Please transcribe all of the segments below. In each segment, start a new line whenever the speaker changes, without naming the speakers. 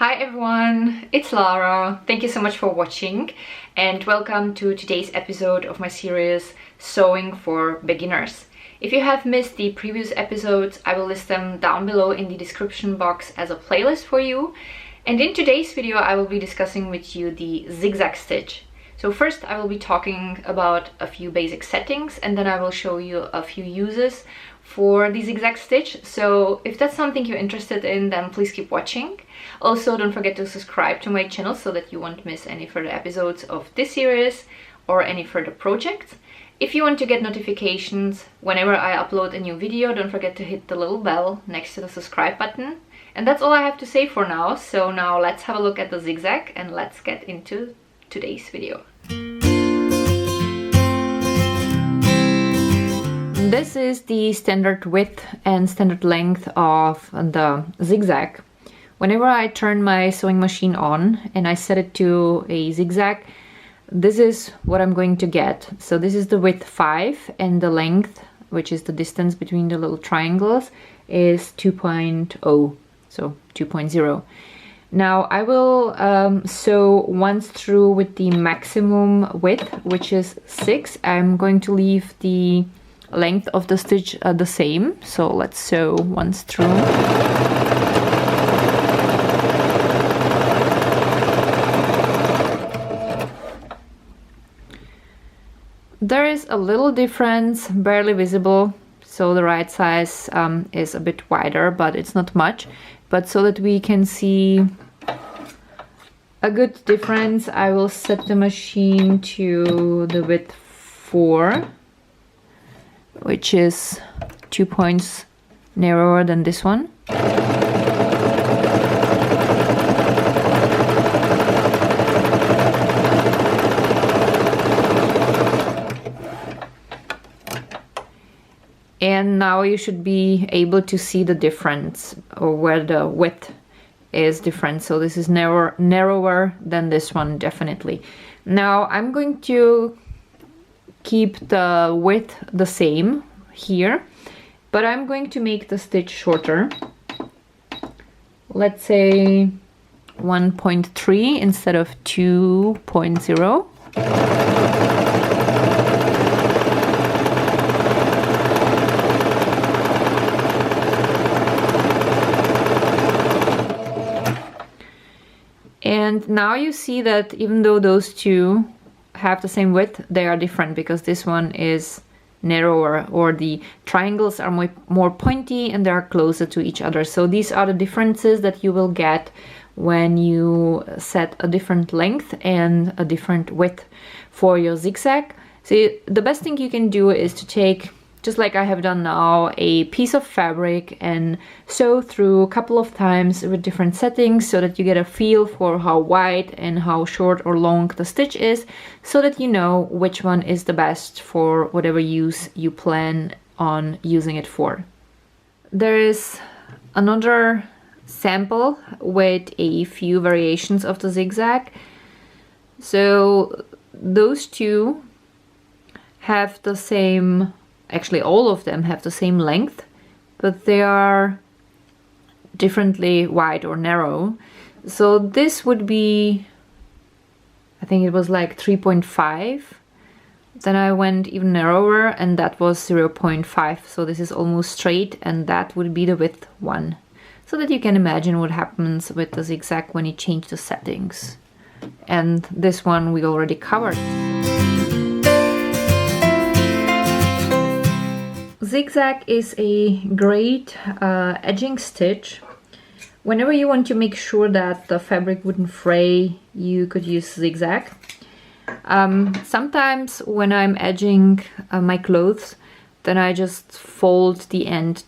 Hi everyone, it's Lara. Thank you so much for watching and welcome to today's episode of my series Sewing for Beginners. If you have missed the previous episodes, I will list them down below in the description box as a playlist for you. And in today's video I will be discussing with you the ZigZag stitch. So first I will be talking about a few basic settings and then I will show you a few uses for the ZigZag stitch. So if that's something you're interested in, then please keep watching. Also, don't forget to subscribe to my channel so that you won't miss any further episodes of this series or any further projects. If you want to get notifications whenever I upload a new video, don't forget to hit the little bell next to the subscribe button. And that's all I have to say for now. So now let's have a look at the zigzag and let's get into today's video. This is the standard width and standard length of the zigzag. Whenever I turn my sewing machine on and I set it to a zigzag, this is what I'm going to get. So this is the width 5 and the length, which is the distance between the little triangles, is 2.0, so 2.0. Now I will sew once through with the maximum width, which is 6. I'm going to leave the length of the stitch the same, so let's sew once through. There is a little difference, barely visible, so the right size is a bit wider, but it's not much. But so that we can see a good difference, I will set the machine to the width 4, which is 2 points narrower than this one. And now you should be able to see the difference, or where the width is different. So this is narrower than this one, definitely. Now I'm going to keep the width the same here, but I'm going to make the stitch shorter. Let's say 1.3 instead of 2.0. And now you see that even though those two have the same width, they are different because this one is narrower, or the triangles are more pointy and they are closer to each other. So these are the differences that you will get when you set a different length and a different width for your zigzag. So the best thing you can do is to take, just like I have done now, a piece of fabric and sew through a couple of times with different settings so that you get a feel for how wide and how short or long the stitch is, so that you know which one is the best for whatever use you plan on using it for. There is another sample with a few variations of the zigzag. So those two have the same, actually all of them have the same length, but they are differently wide or narrow. So this would be, I think it was like 3.5. Then I went even narrower and that was 0.5. So this is almost straight and that would be the width 1. So that you can imagine what happens with the zigzag when you change the settings. And this one we already covered. Zigzag is a great edging stitch. Whenever you want to make sure that the fabric wouldn't fray, you could use zigzag. Sometimes when I'm edging my clothes, then I just fold the end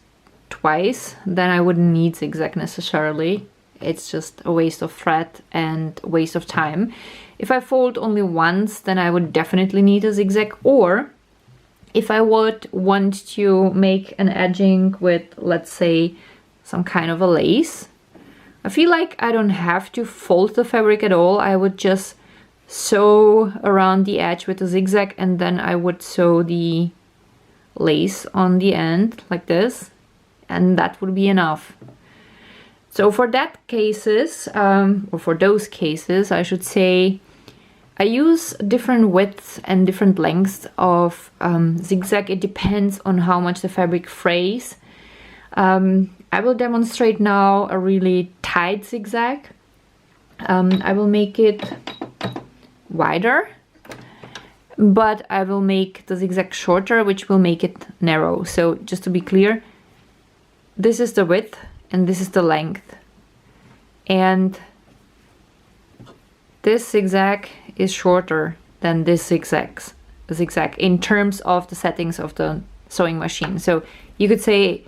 twice. Then I wouldn't need zigzag necessarily. It's just a waste of thread and a waste of time. If I fold only once, then I would definitely need a zigzag. Or if I would want to make an edging with, let's say, some kind of a lace, I feel like I don't have to fold the fabric at all. I would just sew around the edge with a zigzag and then I would sew the lace on the end like this, and that would be enough. So for that cases, or for those cases, I should say, I use different widths and different lengths of zigzag. It depends on how much the fabric frays. I will demonstrate now a really tight zigzag. I will make it wider, but I will make the zigzag shorter, which will make it narrow. So just to be clear, this is the width and this is the length. And this zigzag is shorter than this zigzag in terms of the settings of the sewing machine. So you could say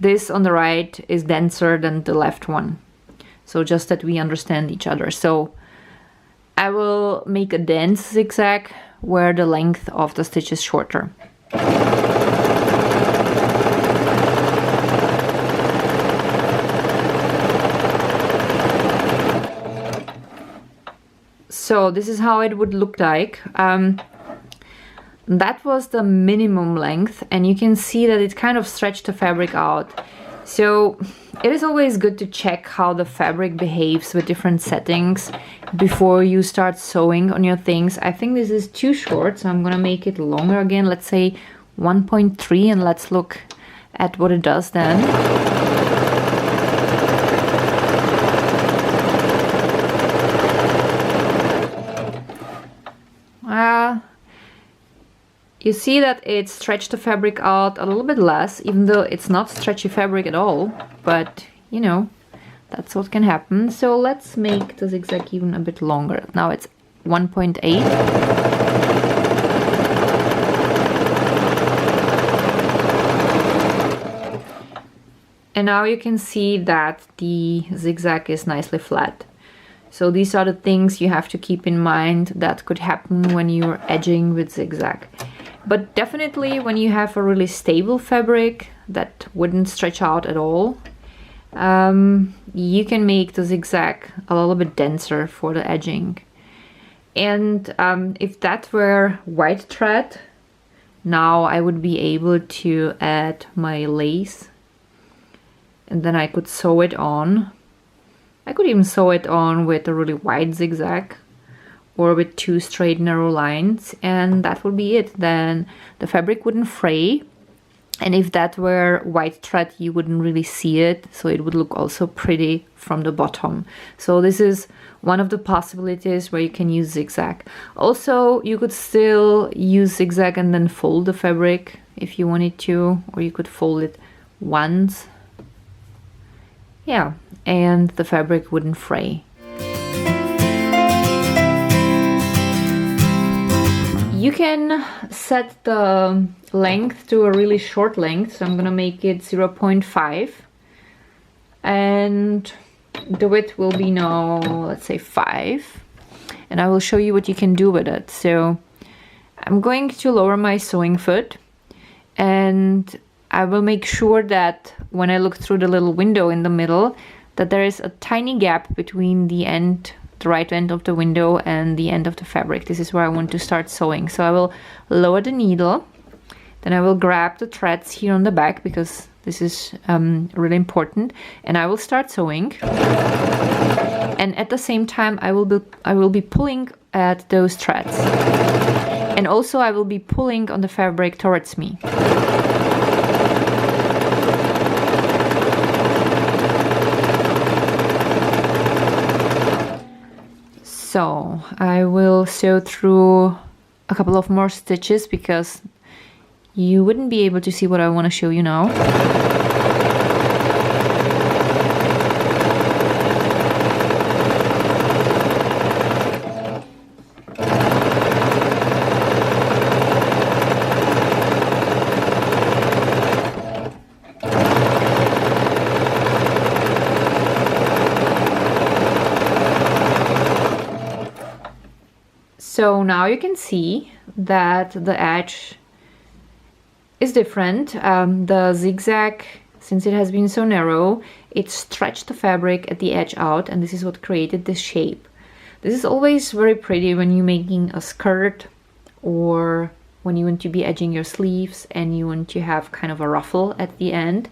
this on the right is denser than the left one. So just that we understand each other. So I will make a dense zigzag where the length of the stitch is shorter. So this is how it would look like. That was the minimum length, and you can see that it kind of stretched the fabric out. So it is always good to check how the fabric behaves with different settings before you start sewing on your things. I think this is too short, so I'm gonna make it longer again. Let's say 1.3, and let's look at what it does then. You see that it stretched the fabric out a little bit less, even though it's not stretchy fabric at all, but you know, that's what can happen. So let's make the zigzag even a bit longer. Now it's 1.8. And now you can see that the zigzag is nicely flat. So these are the things you have to keep in mind that could happen when you're edging with zigzag. But definitely when you have a really stable fabric that wouldn't stretch out at all, you can make the zigzag a little bit denser for the edging. And if that were white thread, now I would be able to add my lace, and then I could sew it on. I could even sew it on with a really wide zigzag or with 2 straight narrow lines, and that would be it. Then the fabric wouldn't fray, and if that were white thread you wouldn't really see it, so it would look also pretty from the bottom. So this is one of the possibilities where you can use zigzag. Also, you could still use zigzag and then fold the fabric if you wanted to, or you could fold it once. Yeah, and the fabric wouldn't fray. You can set the length to a really short length, so I'm gonna make it 0.5, and the width will be now, let's say 5, and I will show you what you can do with it. So I'm going to lower my sewing foot, and I will make sure that when I look through the little window in the middle, that there is a tiny gap between the right end of the window and the end of the fabric. This is where I want to start sewing. So I will lower the needle, then I will grab the threads here on the back, because this is really important, and I will start sewing. And at the same time I will be pulling at those threads, and also I will be pulling on the fabric towards me. So I will sew through a couple of more stitches because you wouldn't be able to see what I want to show you now. So now you can see that the edge is different. The zigzag, since it has been so narrow, it stretched the fabric at the edge out, and this is what created this shape. This is always very pretty when you're making a skirt, or when you want to be edging your sleeves and you want to have kind of a ruffle at the end.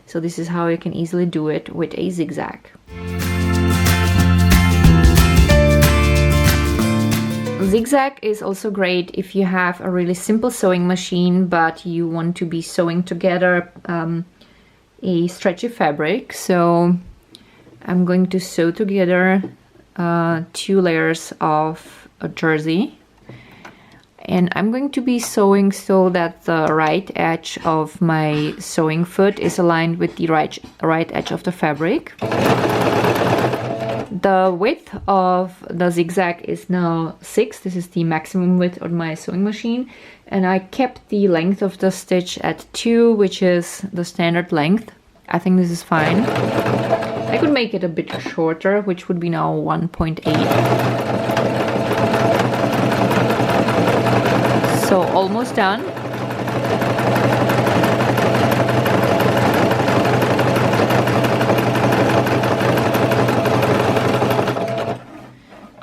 So this is how you can easily do it with a zigzag. Zigzag is also great if you have a really simple sewing machine, but you want to be sewing together a stretchy fabric. So I'm going to sew together 2 layers of a jersey, and I'm going to be sewing so that the right edge of my sewing foot is aligned with the right edge of the fabric. The width of the zigzag is now 6. This is the maximum width on my sewing machine, and I kept the length of the stitch at 2, which is the standard length. I think this is fine. I could make it a bit shorter, which would be now 1.8. So almost done.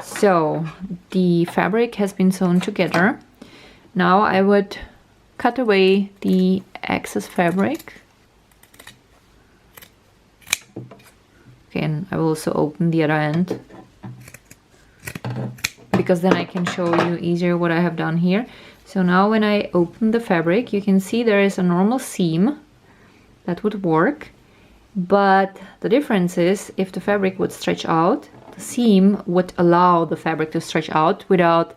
So the fabric has been sewn together. Now I would cut away the excess fabric. Okay, and I will also open the other end, because then I can show you easier what I have done here. So now when I open the fabric, you can see there is a normal seam that would work, but the difference is if the fabric would stretch out, the seam would allow the fabric to stretch out without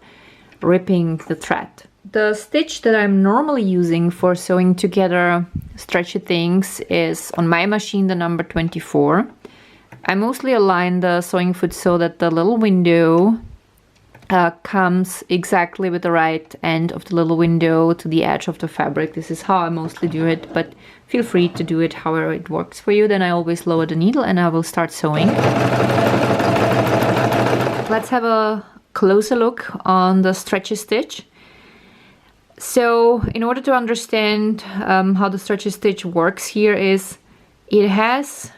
ripping the thread. The stitch that I'm normally using for sewing together stretchy things is on my machine the number 24. I mostly align the sewing foot so that the little window comes exactly with the right end of the little window to the edge of the fabric. This is how I mostly do it, but feel free to do it however it works for you. Then I always lower the needle and I will start sewing. Let's have a closer look on the stretchy stitch. So in order to understand how the stretchy stitch works here is it has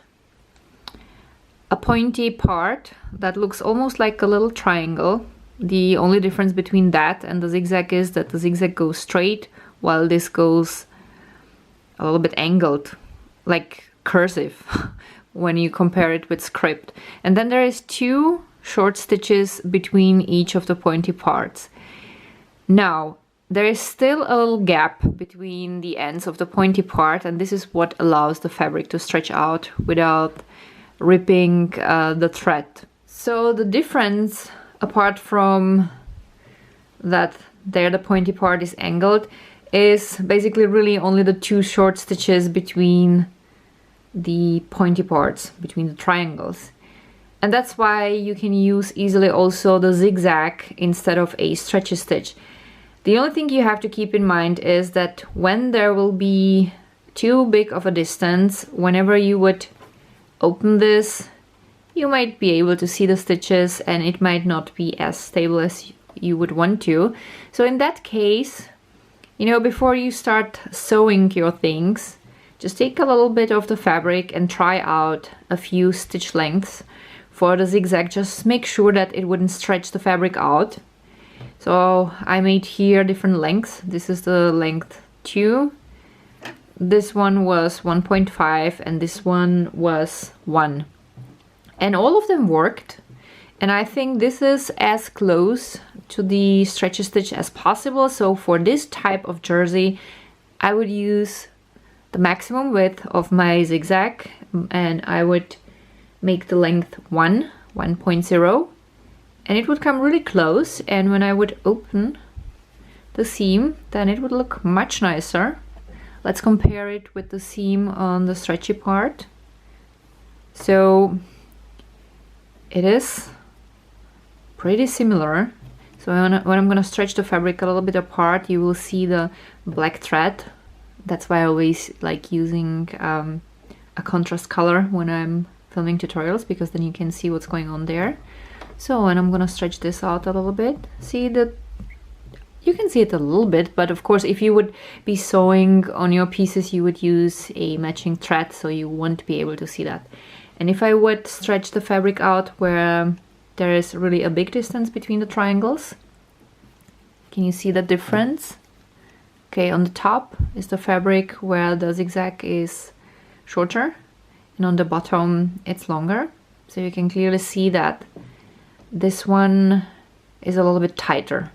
a pointy part that looks almost like a little triangle. The only difference between that and the zigzag is that the zigzag goes straight while this goes a little bit angled, like cursive when you compare it with script. And then there is 2 short stitches between each of the pointy parts. Now there is still a little gap between the ends of the pointy part, and this is what allows the fabric to stretch out without ripping the thread. So the difference, apart from that there the pointy part is angled, is basically really only the 2 short stitches between the pointy parts, between the triangles. And that's why you can use easily also the zigzag instead of a stretchy stitch. The only thing you have to keep in mind is that when there will be too big of a distance, whenever you would open this, you might be able to see the stitches and it might not be as stable as you would want to. So in that case, you know, before you start sewing your things, just take a little bit of the fabric and try out a few stitch lengths for the zigzag. Just make sure that it wouldn't stretch the fabric out. So I made here different lengths. This is the length 2. This one was 1.5 and this one was 1. And all of them worked. And I think this is as close to the stretchy stitch as possible. So for this type of jersey, I would use the maximum width of my zigzag and I would make the length 1.0, and it would come really close, and when I would open the seam, then it would look much nicer. Let's compare it with the seam on the stretchy part. So it is pretty similar. So when I'm gonna stretch the fabric a little bit apart, you will see the black thread. That's why I always like using a contrast color when I'm filming tutorials, because then you can see what's going on there. So, and I'm gonna stretch this out a little bit. See that you can see it a little bit, but of course if you would be sewing on your pieces, you would use a matching thread, so you won't be able to see that. And if I would stretch the fabric out where there is really a big distance between the triangles, can you see the difference? Okay, on the top is the fabric where the zigzag is shorter, and on the bottom it's longer. So you can clearly see that this one is a little bit tighter.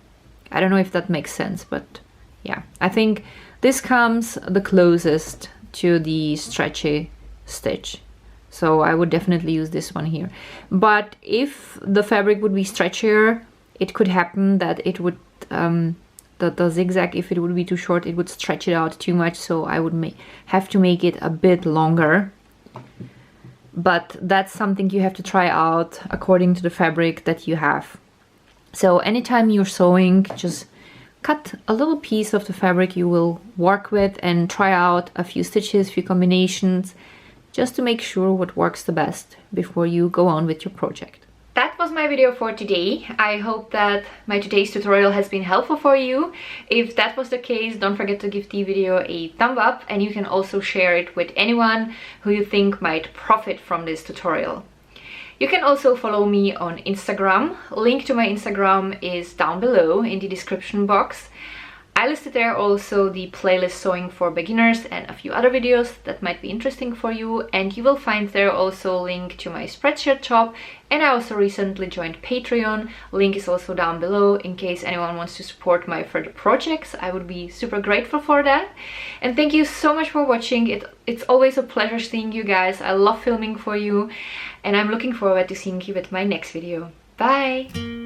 I don't know if that makes sense, but yeah, I think this comes the closest to the stretchy stitch. So I would definitely use this one here. But if the fabric would be stretchier, it could happen that it would, the zigzag, if it would be too short, it would stretch it out too much. So I would have to make it a bit longer. But that's something you have to try out according to the fabric that you have. So anytime you're sewing, just cut a little piece of the fabric you will work with and try out a few stitches, few combinations, just to make sure what works the best before you go on with your project. That was my video for today. I hope that my today's tutorial has been helpful for you. If that was the case, don't forget to give the video a thumb up, and you can also share it with anyone who you think might profit from this tutorial. You can also follow me on Instagram. Link to my Instagram is down below in the description box. I listed there also the playlist Sewing for Beginners and a few other videos that might be interesting for you, and you will find there also a link to my Spreadshirt shop, and I also recently joined Patreon. Link is also down below in case anyone wants to support my further projects. I would be super grateful for that. And thank you so much for watching. It's always a pleasure seeing you guys. I love filming for you, and I'm looking forward to seeing you with my next video. Bye!